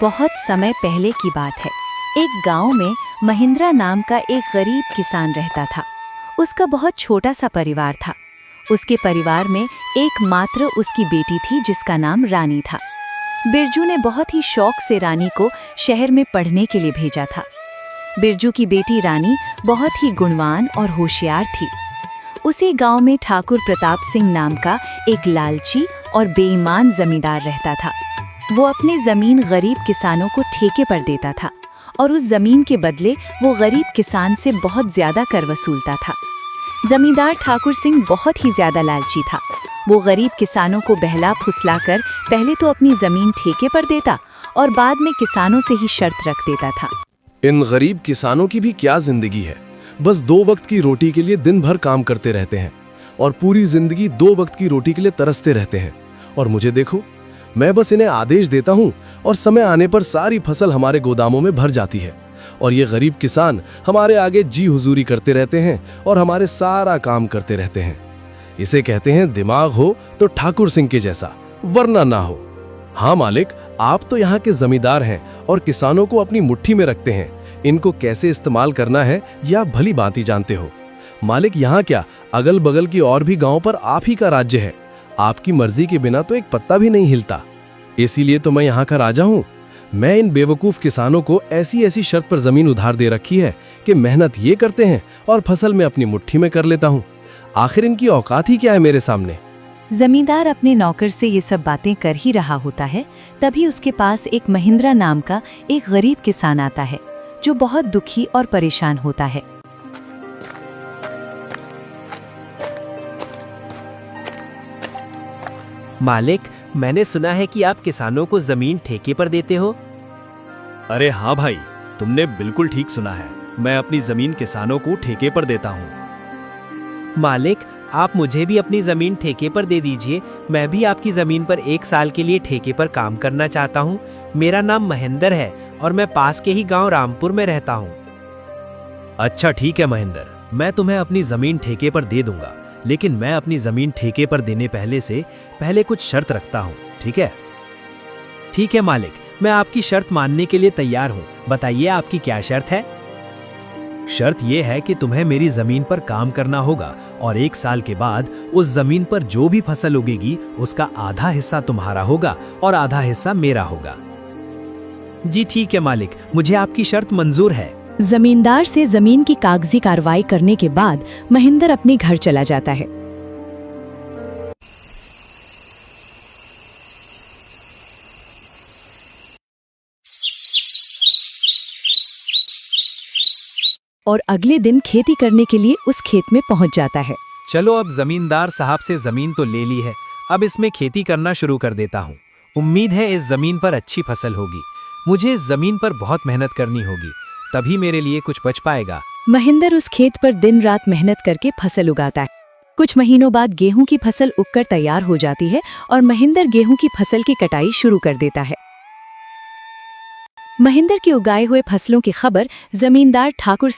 बहुत समय पहले की बात है। एक गांव में महिंद्रा नाम का एक गरीब किसान रहता था। उसका बहुत छोटा सा परिवार था। उसके परिवार में एकमात्र उसकी बेटी थी जिसका नाम रानी था। बिरजू ने बहुत ही शौक से रानी को शहर में पढ़ने के लिए भेजा था। बिरजू की बेटी रानी बहुत ही गुणवान और होशियार थी। उसी गांव में ठाकुर प्रताप सिंह नाम का एक लालची और बेईमान जमींदार रहता था। वो अपनी जमीन गरीब किसानों को ठेके पर देता था और उस जमीन के बदले वो गरीब किसान से बहुत ज्यादा कर वसूलता था। जमींदार ठाकुर सिंह बहुत ही ज्यादा लालची था। वो गरीब किसानों को बहला फुसलाकर पहले तो अपनी जमीन ठेके पर देता और बाद में किसानों से ही शर्त रख देता था। इन गरीब किसानों की भी क्या जिंदगी है, बस 2 वक्त की रोटी के लिए दिन भर काम करते रहते हैं और पूरी जिंदगी 2 वक्त की रोटी के लिए तरसते रहते हैं। और मुझे देखो, मैं बस इन्हें आदेश देता हूँ और समय आने पर सारी फसल हमारे गोदामों में भर जाती है और ये गरीब किसान हमारे आगे जी हुजूरी करते रहते हैं और हमारे सारा काम करते रहते हैं। इसे कहते हैं दिमाग हो तो ठाकुर सिंह के जैसा, वरना ना हो। हाँ मालिक, आप तो यहाँ के जमींदार हैं और किसानों को अपनी मुट्ठी में रखते हैं। इनको कैसे इस्तेमाल करना है यह आप भली भांति जानते हो। मालिक, यहाँ क्या, अगल बगल की और भी गांव पर आप ही का राज्य है। आपकी मर्जी के बिना तो एक पत्ता भी नहीं हिलता। इसीलिए तो मैं यहाँ का राजा हूँ। मैं इन बेवकूफ किसानों को ऐसी ऐसी शर्त पर जमीन उधार दे रखी है कि मेहनत ये करते हैं और फसल में अपनी मुट्ठी में कर लेता हूँ। आखिर इनकी औकात ही क्या है मेरे सामने। जमींदार अपने नौकर से ये सब बातें कर ही रहा होता है, तभी उसके पास एक महिंद्रा नाम का एक गरीब किसान आता है जो बहुत दुखी और परेशान होता है। मालिक, मैंने सुना है कि आप किसानों को जमीन ठेके पर देते हो। अरे हाँ भाई, तुमने बिल्कुल ठीक सुना है। मैं अपनी जमीन किसानों को ठेके पर देता हूँ। मालिक, आप मुझे भी अपनी जमीन ठेके पर दे दीजिए। मैं भी आपकी जमीन पर 1 साल के लिए ठेके पर काम करना चाहता हूँ। मेरा नाम महेंद्र है और मैं पास के ही गांव रामपुर में रहता हूँ। अच्छा ठीक है महेंद्र, मैं तुम्हें अपनी जमीन ठेके पर दे दूंगा, लेकिन मैं अपनी जमीन ठेके पर देने पहले कुछ शर्त रखता हूँ, ठीक है? ठीक है मालिक, मैं आपकी शर्त मानने के लिए तैयार हूँ। बताइए आपकी क्या शर्त है? शर्त यह है कि तुम्हें मेरी जमीन पर काम करना होगा और 1 साल के बाद उस जमीन पर जो भी फसल उगेगी उसका आधा हिस्सा तुम्हारा होगा और आधा हिस्सा मेरा होगा। जी ठीक है मालिक, मुझे आपकी शर्त मंजूर है। जमींदार से जमीन की कागजी कार्रवाई करने के बाद महिंद्र अपने घर चला जाता है। और अगले दिन खेती करने के लिए उस खेत में पहुंच जाता है। चलो, अब जमींदार साहब से जमीन तो ले ली है, अब इसमें खेती करना शुरू कर देता हूँ। उम्मीद है इस जमीन पर अच्छी फसल होगी। मुझे इस जमीन पर बहुत मेहनत करनी होगी, तभी मेरे लिए कुछ बच पाएगा। महिंद्र उस खेत पर दिन रात मेहनत करके फसल उगाता है। कुछ महीनों बाद गेहूं की फसल उगकर तैयार हो जाती है और महिंद्र गेहूं की फसल की कटाई शुरू कर देता है। महिंद्र के उगाए हुए फसलों की खबर जमींदार ठाकुर